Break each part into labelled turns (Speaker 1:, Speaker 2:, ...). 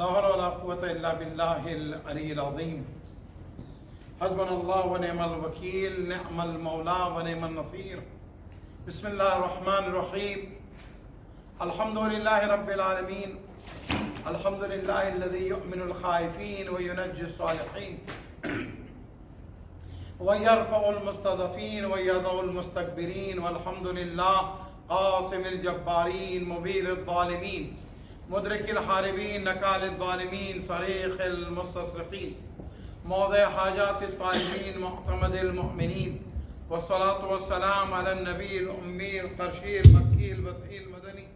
Speaker 1: لا حول ولا قوة إلا بالله العلي العظيم. حسبنا الله ونعم الوكيل، نعم المولى ونعم النصير. بسم الله الرحمن الرحيم. الحمد لله رب العالمين. الحمد لله الذي يؤمن الخائفين وينجي الصالحين ويرفع المستضعفين ويضع المستكبرين. والحمد لله قاسم الجبارين مبير الظالمين مدرك الحاربين نكال الظالمين صريخ المستصرخين موضع حاجات الطالبين معتمد المؤمنين. والصلاة والسلام على النبي الأمي القرشي المكي البطحي المدني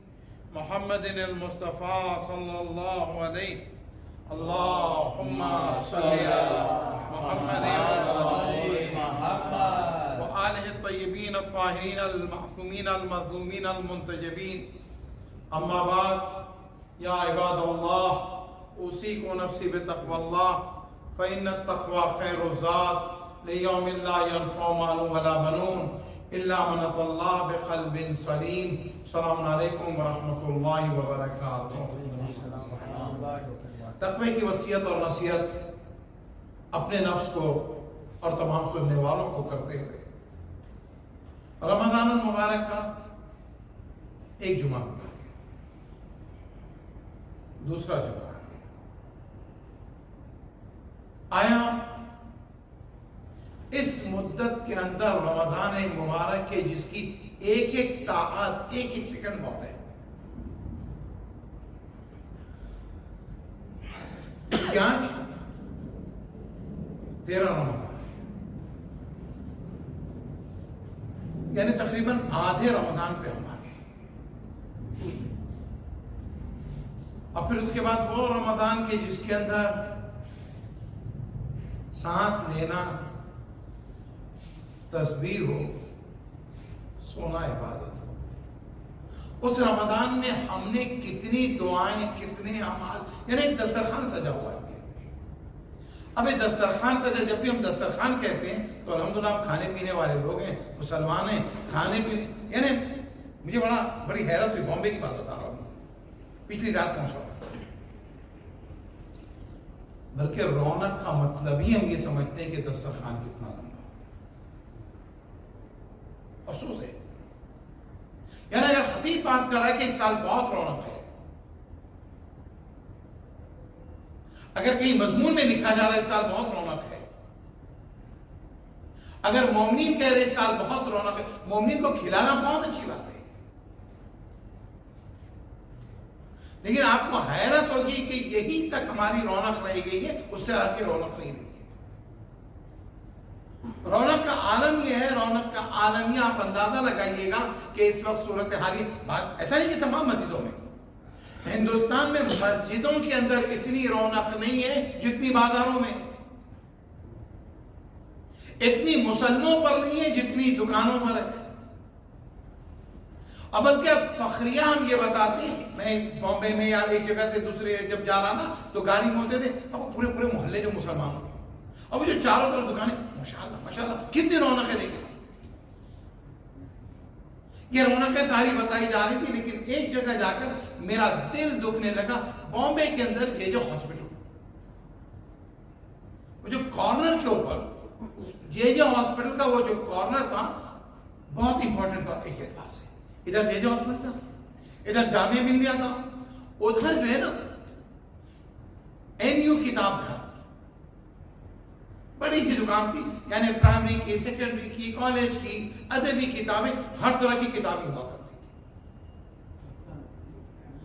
Speaker 1: محمد المصطفى صلى الله عليه. اللهم صل على محمد وآله الطيبين الطاهرين المعصومين المظلومين المنتجبين. أما بعد، يا عباد الله، أوصيكم نفسي بتقوى الله، فإن التقوى خير الزاد ليوم لا ينفع مال ولا بنون إلا من أتى الله بقلب سليم. السلام علیکم ورحمۃ اللہ وبرکاتہ. تقوی کی وصیت اور نصیحت اپنے نفس کو اور تمام سننے والوں کو کرتے ہوئے رمضان المبارک کا ایک جمعہ گزر گیا، دوسرا جمعہ آیا. اس مدت کے اندر رمضان مبارک کے جس کی ایک ایک ساعت ایک ایک سیکنڈ بہت ہے. آج 13 رمضان یعنی تقریباً آدھے رمضان پہ ہم آ گئے. اور پھر اس کے بعد وہ رمضان کے جس کے اندر سانس لینا تسبیح ہو، سونا عبادت ہو. اس رمضان میں ہم نے کتنی دعائیں، کتنے اعمال، یعنی ایک دسترخوان سجا ہوا ہے. اب یہ دسترخوان سجا، جب بھی ہم دسترخوان کہتے ہیں تو الحمدللہ ہم کھانے پینے والے لوگ ہیں، مسلمان ہیں. کھانے پینے یعنی مجھے بڑی حیرت ہوئی. بامبے کی بات بتا رہا ہوں، پچھلی رات پہنچا ہوں. بلکہ رونق کا مطلب ہی ہم یہ سمجھتے ہیں کہ دسترخوان کتنا لمبا. افسوس ہے، یعنی اگر خطیب بات کر رہا ہے کہ اس سال بہت رونق ہے، اگر کہیں مضمون میں لکھا جا رہا ہے اس سال بہت رونق ہے، اگر مومنین کہہ رہے اس سال بہت رونق ہے، مومنین کو کھلانا بہت اچھی بات ہے. لیکن آپ کو حیرت ہوگی کہ یہی تک ہماری رونق رہ گئی ہے، اس سے آگے رونق نہیں رہی ہے. رونق کا عالم یہ ہے، رونق کا عالم یہ آپ اندازہ لگائیے گا کہ اس وقت صورتحال ایسا نہیں کہ تمام مسجدوں میں، ہندوستان میں مسجدوں کے اندر اتنی رونق نہیں ہے جتنی بازاروں میں، اتنی مسلموں پر نہیں ہے جتنی دکانوں پر ہے. اب بلکہ فخریہ ہم یہ بتاتے ہیں، میں بامبے میں یا ایک جگہ سے دوسرے جب جا رہا تھا تو گاڑی میں ہوتے تھے، اب وہ پورے محلے جو مسلمانوں کے، اب وہ جو چاروں طرف دکانیں، ماشاءاللہ کتنی رونق ہے. دیکھیں یہ رونقیں ساری بتائی جا رہی تھی، لیکن ایک جگہ جا کر میرا دل دکھنے لگا. بامبے کے اندر یہ جو ہاسپٹل، وہ جو کارنر کے اوپر جے ہاسپٹل کا وہ جو کارنر تھا بہت امپورٹنٹ تھا. ایک اعتبار سے ادھر جے ہاسپٹل تھا، ادھر جامعہ ملیہ تھا، ادھر جو ہے نا NU کتاب گھر، بڑی سی دکان تھی. یعنی پرائمری کی، سیکنڈری کی، کالج کی، ادبی کتابیں، ہر طرح کی کتابیں ہوا کرتی تھی.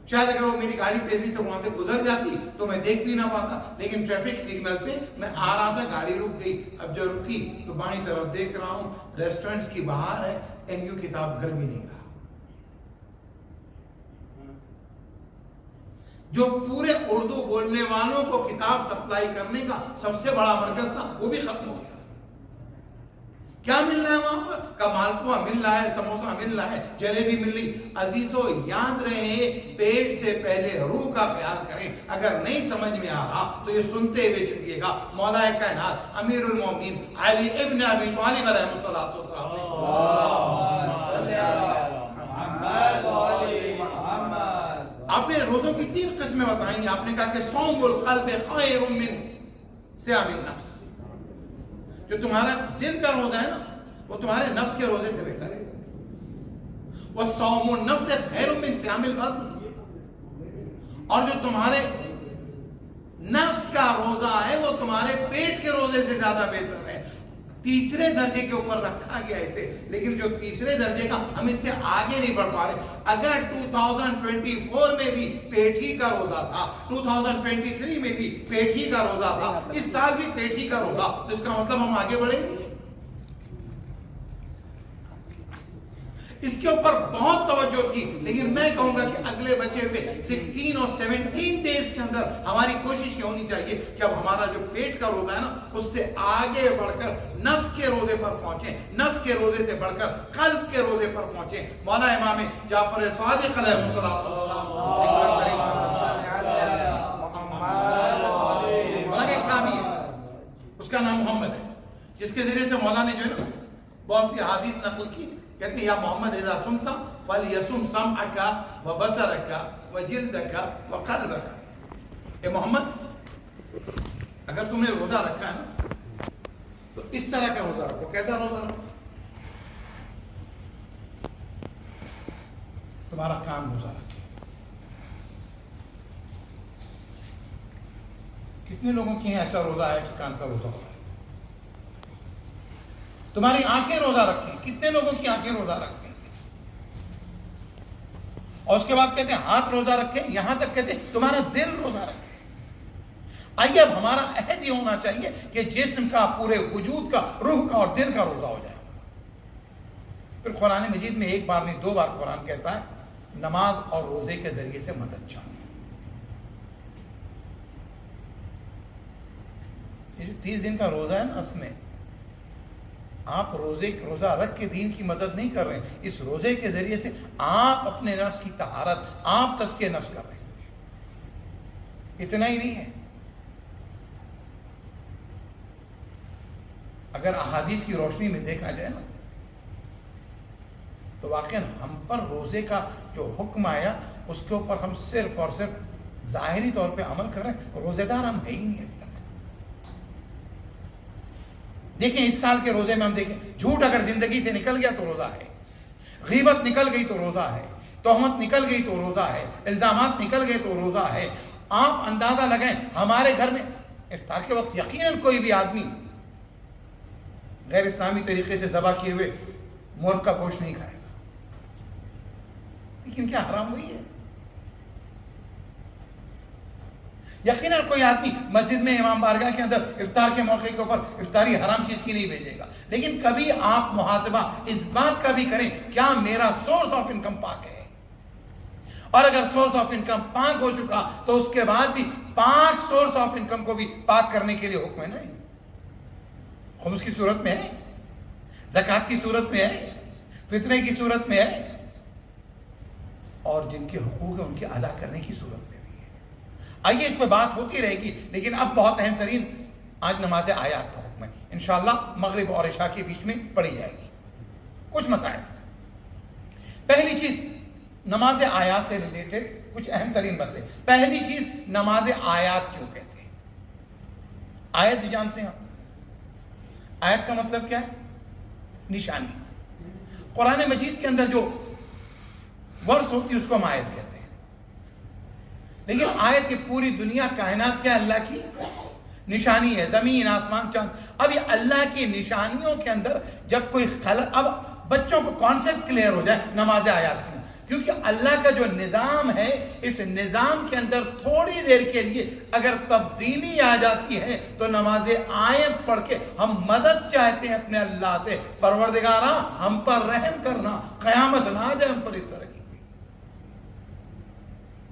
Speaker 1: شاید اگر وہ میری گاڑی تیزی سے وہاں سے گزر جاتی تو میں دیکھ بھی نہ پاتا، لیکن ٹریفک سگنل پہ میں آ رہا تھا، گاڑی رک گئی. اب جو رکی تو بائیں طرف دیکھ رہا ہوں ریسٹورنٹس کی باہر ہے، NU کتاب گھر بھی نہیں رہا. جو پورے اردو بولنے والوں کو کتاب سپلائی کرنے کا سب سے بڑا مرکز تھا، وہ بھی ختم ہو گیا. کیا مل رہا ہے وہاں پر؟ کا مالپوا مل رہا ہے، سموسا مل رہا ہے، جلیبی مل رہی. عزیزو یاد رہے، پیٹ سے پہلے روح کا خیال کریں. اگر نہیں سمجھ میں آ رہا تو یہ سنتے ہوئے چلیے گا. مولا کائنات امیر المومنین علی ابن ابی طالب علیہ الصلوۃ والسلام آپ نے روزوں کی 3 قسمیں بتائیں. آپ نے کہا کہ صوم القلب خیر من صیام النفس. جو تمہارا دل کا روزہ ہے نا وہ تمہارے نفس کے روزے سے بہتر ہے. وصوم النفس خیر من صیام البدن. اور جو تمہارے نفس کا روزہ ہے وہ تمہارے پیٹ کے روزے سے زیادہ بہتر ہے. تیسرے درجے کے اوپر رکھا گیا اسے, لیکن جو تیسرے درجے کا ہم اس سے آگے نہیں بڑھ پا رہے. اگر 2024 میں بھی پیٹ ہی کا روزہ تھا, 2023 میں بھی پیٹ ہی کا روزہ تھا, اس سال بھی پیٹ ہی کا روزہ, تو اس کا مطلب ہم آگے بڑھیں گے. اس کے اوپر بہت توجہ تھی, لیکن میں کہوں گا کہ اگلے بچے ہوئے 16 اور 17 ڈیز کے اندر ہماری کوشش یہ ہونی چاہیے کہ اب ہمارا جو پیٹ کا روزہ ہے نا اس سے آگے بڑھ کر نفس کے روزے پر پہنچیں, نفس کے روزے سے بڑھ کر قلب کے روزے پر پہنچیں. مولا امام جعفر صادق علیہ الصلوۃ والسلام ایک صحابی ہے, اس کا نام محمد ہے, جس کے ذریعے سے مولا نے جو ہے نا بہت سی حدیث نقل کی. کہتے ہیں یا محمد اذا صمت فلیصم سمعک وبصرک وجلدک وقلبک. اے محمد اگر تم نے روزہ رکھا ہے نا تو اس طرح کا روزہ رکھو. کیسا روزہ رکھو؟ تمہارا کان روزہ رکھے. کتنے لوگوں کے ایسا روزہ ہے کہ کان کا روزہ ہو رہا ہے؟ تمہاری آنکھیں روزہ رکھیں. کتنے لوگوں کی آنکھیں روزہ رکھیں؟ اور اس کے بعد کہتے ہیں ہاتھ روزہ رکھیں, یہاں تک کہتے ہیں تمہارا دل روزہ رکھیں. آئیے اب ہمارا عہد یہ ہونا چاہیے کہ جسم کا, پورے وجود کا, روح کا اور دل کا روزہ ہو جائے. پھر قرآن مجید میں ایک بار نہیں 2 بار قرآن کہتا ہے نماز اور روزے کے ذریعے سے مدد چاہیے. یہ جو 30 دن کا روزہ ہے نا, اس میں آپ روزہ رکھ کے دین کی مدد نہیں کر رہے ہیں. اس روزے کے ذریعے سے آپ اپنے نفس کی طہارت, آپ تزکیہ نفس کر رہے ہیں. اتنا ہی نہیں ہے, اگر احادیث کی روشنی میں دیکھا جائے نا تو واقعا ہم پر روزے کا جو حکم آیا اس کے اوپر ہم صرف اور صرف ظاہری طور پہ عمل کر رہے ہیں. روزے دار ہم ہے ہی نہیں ابھی تک. دیکھیں اس سال کے روزے میں ہم دیکھیں, جھوٹ اگر زندگی سے نکل گیا تو روزہ ہے, غیبت نکل گئی تو روزہ ہے, تہمت نکل گئی تو روزہ ہے, الزامات نکل گئے تو روزہ ہے. آپ اندازہ لگائیں ہمارے گھر میں افطار کے وقت یقیناً کوئی بھی آدمی غیر اسلامی طریقے سے ذبح کیے ہوئے مرغ کا گوشت نہیں کھائے گا, لیکن کیا حرام ہوئی ہے؟ یقیناً کوئی آدمی مسجد میں امام بارگاہ کے اندر افطار کے موقع کے اوپر افطاری حرام چیز کی نہیں بھیجے گا. لیکن کبھی آپ محاسبہ اس بات کا بھی کریں کیا میرا سورس آف انکم پاک ہے, اور اگر سورس آف انکم پاک ہو چکا تو اس کے بعد بھی 5 سورس آف انکم کو بھی پاک کرنے کے لیے حکم ہے نا. خمس کی صورت میں ہے, زکوٰۃ کی صورت میں ہے, فطرے کی صورت میں ہے, اور جن کے حقوق ہیں ان کے ادا کرنے کی صورت میں بھی ہے. آئیے اس پہ بات ہوتی رہے گی, لیکن اب بہت اہم ترین آج نماز آیات کا حکم ہے. انشاءاللہ مغرب اور عشاء کے بیچ میں پڑھی جائے گی. کچھ مسائل. پہلی چیز نماز آیات سے ریلیٹڈ کچھ اہم ترین باتیں. پہلی چیز نماز آیات کیوں کہتے ہیں؟ آیت بھی جانتے ہیں آپ, آیت کا مطلب کیا ہے؟ نشانی. قرآن مجید کے اندر جو ورس ہوتی ہے اس کو ہم آیت کہتے ہیں, لیکن آیت کی پوری دنیا کائنات کیا اللہ کی نشانی ہے, زمین آسمان چاند. اب یہ اللہ کی نشانیوں کے اندر جب کوئی خلق, اب بچوں کو کانسیپٹ کلیئر ہو جائے نماز آیات کی, کیونکہ اللہ کا جو نظام ہے اس نظام کے اندر تھوڑی دیر کے لیے اگر تبدیلی آ جاتی ہے تو نماز آیت پڑھ کے ہم مدد چاہتے ہیں اپنے اللہ سے, پروردگارا ہم پر رحم کرنا, قیامت نہ آ جائے ہم پر اس طرح کی کوئی.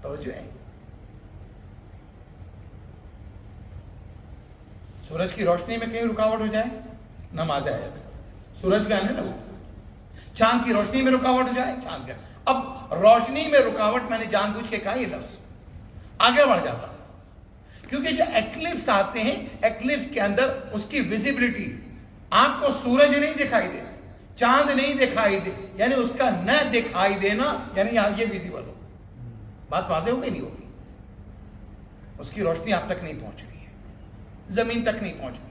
Speaker 1: توجہ ہے. سورج کی روشنی میں کہیں رکاوٹ ہو جائے نماز آیت, سورج کا آنے لگو. چاند کی روشنی میں رکاوٹ ہو جائے چاند کا. اب روشنی میں رکاوٹ میں نے جان بوجھ کے کہا یہ لفظ آگے بڑھ جاتا, کیونکہ جو ایکلپس آتے ہیں ایکلپس کے اندر اس کی ویزیبلٹی, آپ کو سورج نہیں دکھائی دے, چاند نہیں دکھائی دے, یعنی اس کا نہ دکھائی دینا یعنی یہاں یہ ویزیبل ہو. बात वाज़ेह हो गई नहीं होगी? उसकी रोशनी आप तक नहीं पहुंच रही है, जमीन तक नहीं पहुंच रही।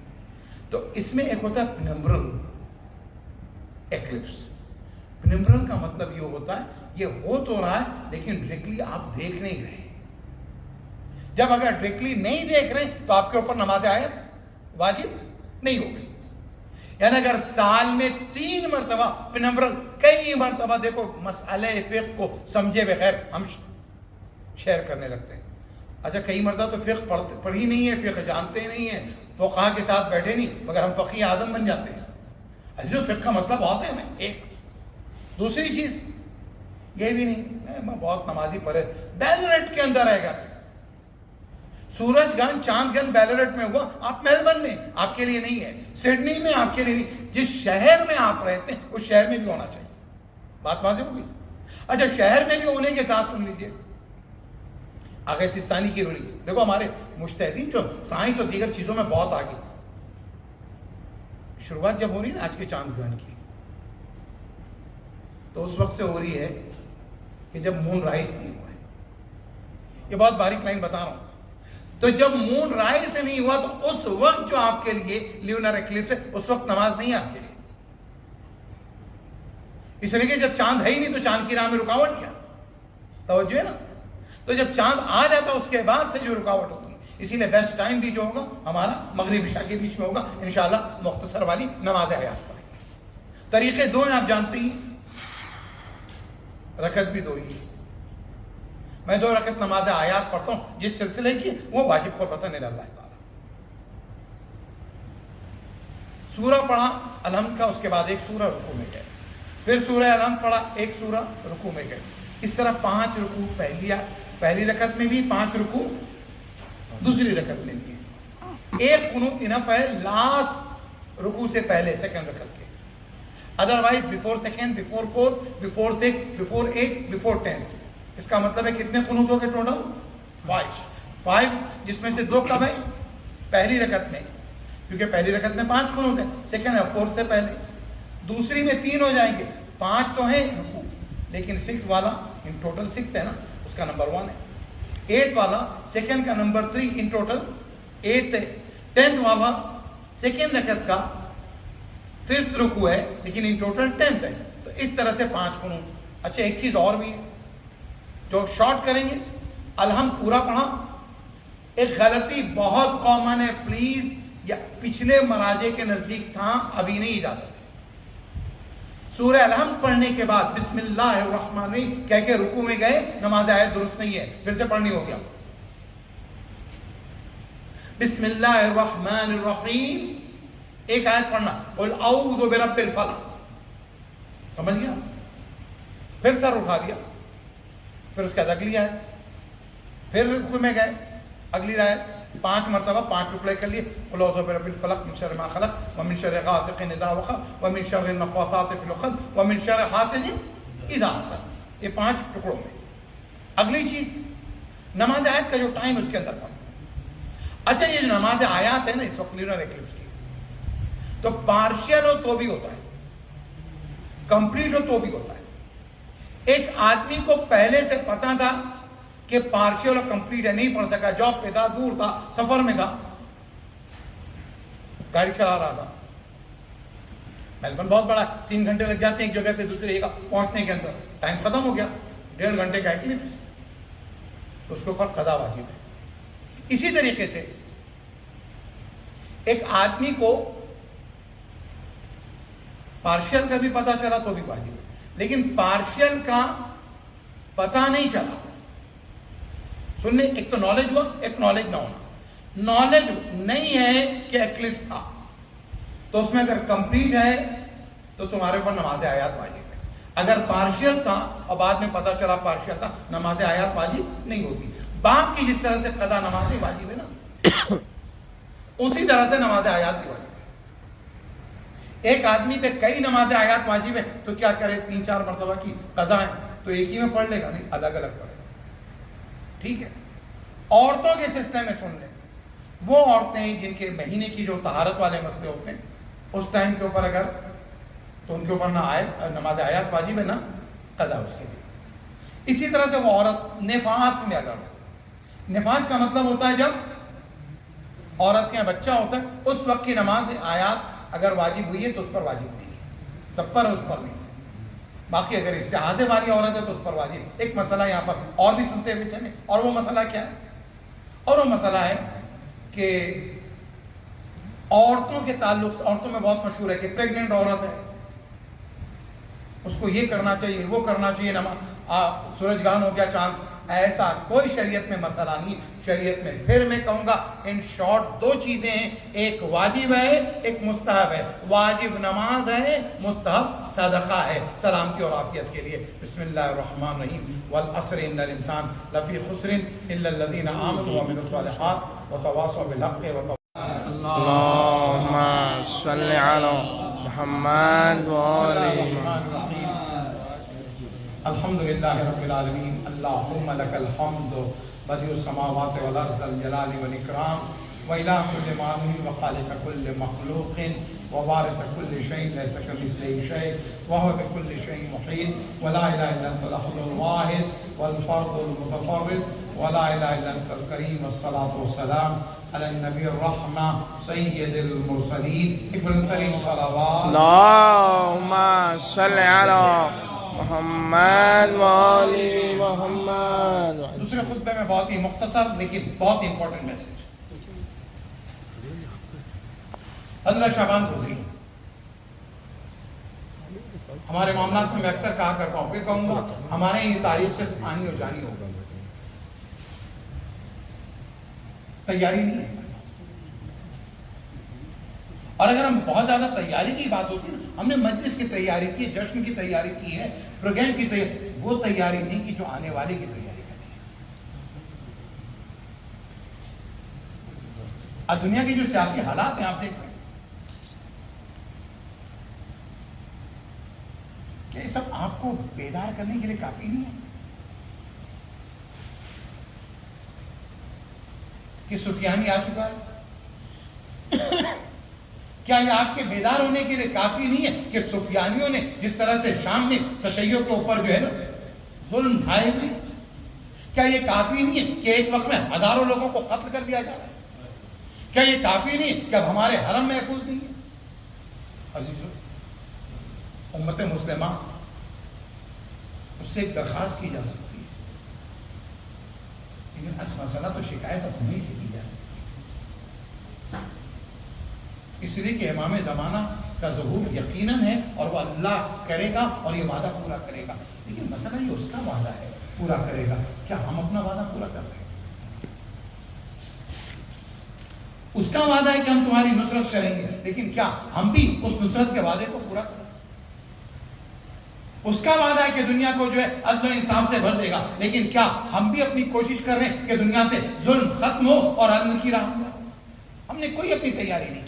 Speaker 1: तो इसमें एक होता है पेनिम्ब्रल एक्लिप्स। पेनिम्ब्रल का मतलब ये होता है ये हो तो रहा है लेकिन डायरेक्टली आप देख नहीं रहे। जब अगर डायरेक्टली नहीं देख रहे तो आपके ऊपर नमाज आयत वाजिब नहीं होगी। यानी अगर साल में 3 मरतबा पेनिम्ब्रल, कई मरतबा देखो मसले फिक़्ह को समझे बगैर हम शेयर करने लगते हैं। अच्छा, कई मरतबा तो फ़िक़्ह पढ़ी नहीं है, फ़िक़्ह जानते नहीं है, फ़ुक़हा के साथ बैठे नहीं, मगर हम फ़क़ीह आज़म बन जाते हैं। ऐसे फ़िक़्ह का मसला बहुत है हमें। एक दूसरी चीज़ ये भी नहीं, मैं बहुत नमाजी पढ़े, बैलोरेट के अंदर है घर, सूरजगंज चांदगंज बैलोरेट में हुआ, आप मेलबर्न में, आपके लिए नहीं है, सिडनी में आपके लिए नहीं, जिस शहर में आप रहते हैं उस शहर में भी होना चाहिए। बात वाज़ेह होगी? अच्छा, शहर में भी होने के साथ सुन लीजिए आगे सिस्तानी की रूलिंग। देखो हमारे मुज्तहिदीन जो साइंस और दीगर चीज़ों में बहुत आगे, शुरुआत जब हो रही है ना आज के चांद ग्रहण की, तो उस वक्त से हो रही है कि जब मून राइज नहीं हुआ है। ये बहुत बारीक लाइन बता रहा हूं। तो जब मून राइज नहीं हुआ तो उस वक्त जो आपके लिए ल्यूनर एक्लिप्स है, उस वक्त नमाज नहीं है आपके लिए। इसलिए कि जब चांद है ही नहीं तो चांद की राह में रुकावट क्या? तवज्जो है ना? तो जब चांद आ जाता उसके बाद से जो रुकावट होती है, इसीलिए बेस्ट टाइम भी जो होगा हमारा मगरिब इशा के बीच में होगा। इंशाल्लाह मुख्तसर वाली नमाज आयात पढ़ेंगे। तरीके 2 हैं, आप जानते ही, रकत भी 2 ही है। मैं 2 रकत नमाज आयात पढ़ता हूं जिस सिलसिले की वो वाजिब को पता नहीं अल्लाह ताला। सूरा पढ़ा अलहम्द का, उसके बाद एक सूरा रुकू में गए, फिर सूरा अलहम्द पढ़ा, एक सूरा रुकू में गए। इस तरह 5 रुकू पहली रकत में भी, 5 रुकू दूसरी रकत में भी। एक कुनूत इनफ है लास्ट रुकू से पहले, सेकंड रकत के। Otherwise before second, before 4, before 6, before 8, before 10। इसका मतलब है कितने कुनूत हो गए टोटल? 5, जिसमें से 2 कब है? पहली रकत में, क्योंकि पहली रकत में 5 कुनूत है, सेकंड है 4 से पहले, दूसरी में 3 हो जाएंगे। 5 तो है लेकिन 6 वाला इन टोटल 6 है ना, उसका नंबर 1 है। 8 वाला सेकंड का नंबर 3 इन टोटल 8 है। 10th वाला सेकंड रकत का 5th रुकू है लेकिन इन टोटल 10th है। तो इस तरह से 5 कुनूत। अच्छा, एक चीज और भी है जो शॉर्ट करेंगे, अलहम्द पूरा पढ़ा। एक गलती बहुत कॉमन है, प्लीज, या पिछले मराजे के नजदीक था, अभी नहीं इजाजत। सूरह अलहम्द पढ़ने के बाद बिस्मिल्लाहिर्रहमानिर्रहीम कह के रुकू में गए, नमाज आयत दुरुस्त नहीं है, फिर से पढ़नी हो गया। बिस्मिल्लाहिर्रहमानिर्रहीम एक आयत पढ़ना, कुल औज़ु बिरब्बिल फलक, समझ गया? फिर सर उठा दिया, फिर उसके बाद अगली आयत, फिर रुकू में गए, अगली आयत 5 मरतबा 5 टुकड़े कर लिए, कुल औज़ु बिरब्बिल फलक मिन शर्रि मा खलक व मिन शर्रि गासिकिन इज़ा वक़ब व मिन शर्रि नफ़्फ़ासाति फ़िल उक़द व मिन शर्रि हासिदिन इज़ा हसद। ये 5 टुकड़ों में। अगली चीज, नमाज आयत का जो टाइम उसके अंदर पढ़ना। अच्छा, ये जो नमाज आयात है ना इस वक्त ल्यूनर एक्लिप्स की, तो पार्शियल हो तो भी होता है, कंप्लीट हो तो भी होता है। एक आदमी को पहले से पता था कि पार्शियल और कंप्लीट है, नहीं पढ़ सका, जॉब पे था, दूर था, सफर में था, गाड़ी चला रहा था। मेलबर्न बहुत बड़ा, 3 घंटे लग जाते हैं एक जगह से दूसरी जगह पहुंचने के अंदर, टाइम खत्म हो गया, 1.5 घंटे का एक्लिप्स, तो उसके ऊपर कदा वाजिब है। इसी तरीके से एक आदमी को पार्शियल का भी पता चला तो भी वाजिब है, लेकिन पार्शियल का पता नहीं चला, सुनने, एक तो नॉलेज हुआ, एक नॉलेज ना होना। नॉलेज नहीं है कि एक्लिप्स था, तो उसमें अगर कंप्लीट है तो तुम्हारे ऊपर नमाज आयात वाजिब है। अगर पार्शियल था और बाद में पता चला पार्शियल था, नमाज आयात वाजिब नहीं होती। बाप की जिस तरह से कदा नमाज वाजिब है ना, उसी तरह से नमाज आयात भी वाजिब है। एक आदमी पे कई नमाज आयात वाजिब है तो क्या करे, 3-4 मरतबा की कजा है तो एक ही में पढ़ लेगा, नहीं, अलग अलग पढ़ेगा। ठीक है। औरतों के सिलसिले में सुन लें, वो औरतें जिनके महीने की जो तहारत वाले मसले होते हैं, उस टाइम के ऊपर अगर तो उनके ऊपर ना आए नमाज आयात वाजिब है ना कज़ा उसके लिए। इसी तरह से वो औरत निफास में अगर, निफास का मतलब होता है जब औरत के यहाँ बच्चा होता है, उस वक्त की नमाज आयात अगर वाजिब हुई है तो उस पर वाजिब नहीं है, सब पर उस पर नहीं है। बाकी अगर इस्तिहाज़े वाली औरत है तो उस पर वाजिब। एक मसला यहाँ पर और भी सुनते हुए चले, और वो मसला क्या है? और वो मसला है कि औरतों के ताल्लुक से, औरतों में बहुत मशहूर है कि प्रेग्नेंट औरत है, उसको ये करना चाहिए, वो करना चाहिए, सूरजगान हो गया, चांद, ऐसा कोई शरीयत में मसला नहीं। शरीयत में फिर मैं कहूँगा इन शॉर्ट दो चीज़ें हैं, एक वाजिब है, एक मुस्तहब है। वाजिब नमाज है, मुस्तहब सदका है, सलामती और आफियत के लिए। बिस्मिल्लाहिर्रहमानिर्रहीम। वल अस्र इन्नल इंसान लफी खुस्रिन इल्लल्लज़ीना आमनु व अमिलुस सालिहात व तवासौ बिल हक़्क़ि व
Speaker 2: अल्लाहुम्मा सल्लि अला मुहम्मद व आलि मुहम्मद।
Speaker 1: अल्हम्दुलिल्लाहि रब्बिल आलमीन। अल्लाहुम्मा लकल हम्दु बदिउस समावाति वल अर्ज़ ज़ल जलाली वल इकराम व इला कुल्लि माबूद व खालिक़ कुल्लि मख़लूक़िन व वारिस कुल्लि शैइन लैसा कमिस्लिही शै व हुवा बिकुल्लि शैइन मुहीत व ला इलाहा इल्ला अंतल अहदुल वाहिद वल फर्दुल मुतफर्रिद व ला इलाहा इल्ला अंतल करीम वस्सलातु वस्सलाम अला नबीर रहमा सय्यिदिल मुरसलीन इब्राहिम सलावत
Speaker 2: अल्लाहुम्मा सल्लि अला मुहम्मद व आलि मुहम्मद।
Speaker 1: दूसरे खुतबे में बहुत ही मुख्तसर लेकिन बहुत ही इंपॉर्टेंट मैसेज। 15 शाबान गुजरी, हमारे मामलात में मैं अक्सर कहा करता हूं, फिर कहूंगा, हमारे ये तारीख सिर्फ आनी और जानी होगा, तैयारी नहीं है। और अगर हम बहुत ज्यादा तैयारी की बात होती है, हमने मजलिस की तैयारी की, जश्न की तैयारी की है, प्रोग्राम की तैयारी, वो तैयारी नहीं की जो आने वाले की तैयारी करनी है। आज दुनिया के जो सियासी हालात हैं आप देख रहे हैं, क्या ये सब आपको बेदार करने के लिए काफी नहीं है कि सुफियानी आ चुका है? क्या ये आपके बेदार होने के लिए काफी नहीं है कि सुफियानियों ने जिस तरह से शाम में तशय्युओं के ऊपर जो है ना जुल्म ढाए हुए? क्या ये काफी नहीं है कि एक वक्त में हजारों लोगों को कत्ल कर दिया जा रहा है? क्या ये काफी नहीं है कि अब हमारे हरम महफूज नहीं है? अजीजों, उम्मत मुस्लिमा, उससे एक दरखास्त की जा सकती है, लेकिन अस मसला तो शिकायत अपनी से की जा सकती है, इसलिए कि इमाम ज़माना का ज़हूर यकीनन है और वो अल्लाह करेगा और ये वादा पूरा करेगा। लेकिन मसला ये उसका वादा है, पूरा करेगा। क्या हम अपना वादा पूरा कर रहे हैं? उसका वादा है कि हम तुम्हारी नुसरत करेंगे, लेकिन क्या हम भी उस नुसरत के वादे को पूरा करें? उसका वादा है कि दुनिया को जो है अदल इंसाफ से भर देगा, लेकिन क्या हम भी अपनी कोशिश कर रहे हैं कि दुनिया से जुल्म खत्म हो और अदल की राह? हमने कोई अपनी तैयारी नहीं की।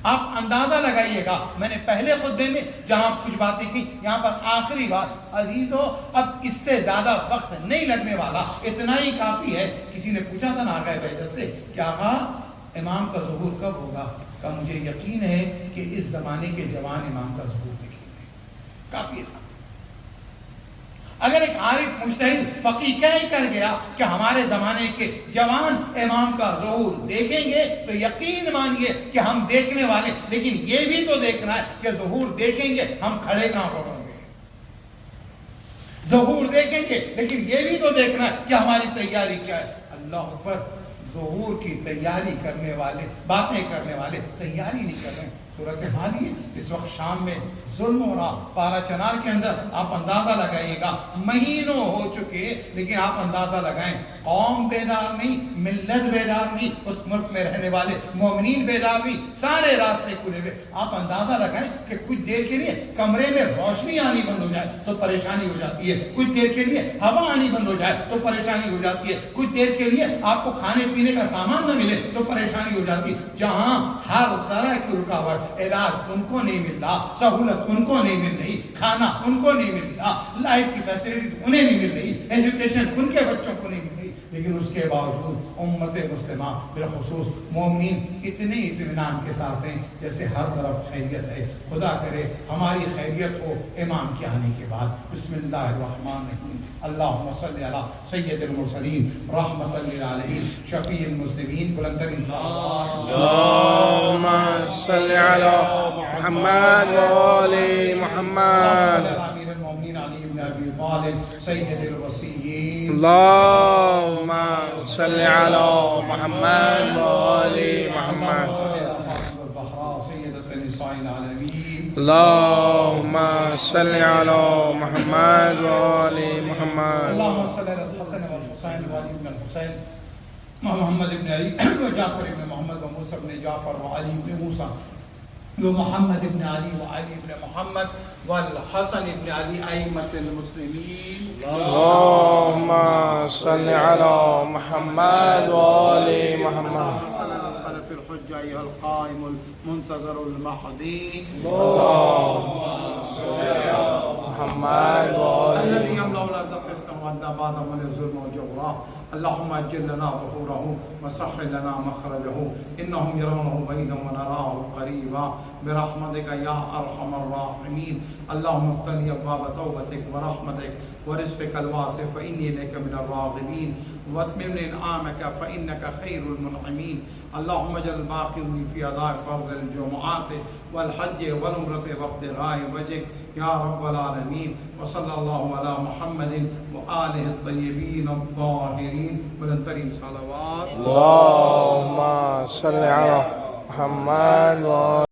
Speaker 1: आप अंदाजा लगाइएगा, मैंने पहले खुतबे में जहां कुछ बातें की, यहां पर आखिरी बात, अजीजों, अब इससे ज्यादा वक्त नहीं लगने वाला, इतना ही काफी है। किसी ने पूछा था ना आगा बैजत से, क्या आगा इमाम का ज़हूर कब होगा? का मुझे यकीन है कि इस जमाने के जवान इमाम का ज़हूर देखेंगे। काफी है। अगर एक आरिफ मुज्तहिद फकीह कह कर गया कि हमारे जमाने के जवान इमाम का ज़हूर देखेंगे, तो यकीन मानिए कि हम देखने वाले, लेकिन ये भी तो देखना है कि ज़हूर देखेंगे, हम खड़े कहां पर होंगे? ज़हूर देखेंगे, लेकिन ये भी तो देखना है कि हमारी तैयारी क्या है। अल्लाह अकबर, ज़हूर की तैयारी करने वाले, बातें करने वाले तैयारी नहीं कर रहे हैं। सूरत हाल ही इस वक्त शाम में जुल्म हो रहा, पारा चनार के अंदर आप अंदाजा लगाइएगा, महीनों हो चुके, लेकिन आप अंदाजा लगाएं, कौम बेदार नहीं, मिल्लत बेदार नहीं, उस मुल्क में रहने वाले मोमिनीन बेदार नहीं, सारे रास्ते खुले हुए। आप अंदाजा लगाएं कि कुछ देर के लिए कमरे में रोशनी आनी बंद हो जाए तो परेशानी हो जाती है, कुछ देर के लिए हवा आनी बंद हो जाए तो परेशानी हो जाती है, कुछ देर के लिए आपको खाने पीने का सामान न मिले तो परेशानी हो जाती है। जहां हर तरह की रुकावट, इलाज उनको नहीं मिल रहा, सहूलत उनको नहीं मिल रही, खाना उनको नहीं मिल रहा, लाइफ की फैसिलिटीज उन्हें नहीं मिल रही, एजुकेशन उनके बच्चों को नहीं मिल रही, لیکن اس کے باوجود امت مسلمہ بالخصوص مومنین اتنے اطمینان کے ساتھ ہیں جیسے ہر طرف خیریت ہے. خدا کرے ہماری خیریت ہو امام کے آنے کے بعد. بسم اللہ الرحمن الرحیم. اللہم صلی علی سید المرسلین رحمۃ للعالمین شفیع المسلمین. بلندترین صلوات.
Speaker 2: اللهم صل على محمد وآل محمد.
Speaker 1: امیر المومنین علی بن ابی طالب سید الوصیین.
Speaker 2: اللهم صل على محمد وآل محمد.
Speaker 1: سیدۃ النساء العالمین.
Speaker 2: اللهم صل على محمد وآل محمد.
Speaker 1: اللهم صل على الحسن والحسین وعلی بن الحسین محمد بن علی وجعفر بن محمد وموسى بن جعفر وعلی بن موسى ومحمد بن علی وعلی بن محمد والحسن بن علی ائمة المسلمین.
Speaker 2: اللهم صل على محمد وآل محمد.
Speaker 1: خلف الحجة أيها القائم المنتظر المهدي.
Speaker 2: محمد وآل
Speaker 1: الذي يملأ الأرض قسطا وأدنى بعد من الظلم والجورا. اللهم أجل لنا ظهوره وسهل لنا مخرجه إنهم يرونه بعيدا ونراه قريبا برحمتك يا أرحم الراحمين. اللهم افتح لي أبواب توبتك ورحمتك ورزقك الواسع فإني إليك من الراغبين واتمم لي انعامك فإنك خير المنعمين. اللهم اجعل باقي في أداء فرض الجمعات والحج والعمرة وابتغاء وجهك يا رب العالمين. وصلى الله على محمد وآله الطيبين الطاهرين. بلندترین صلوات.
Speaker 2: اللهم صل على محمد وآل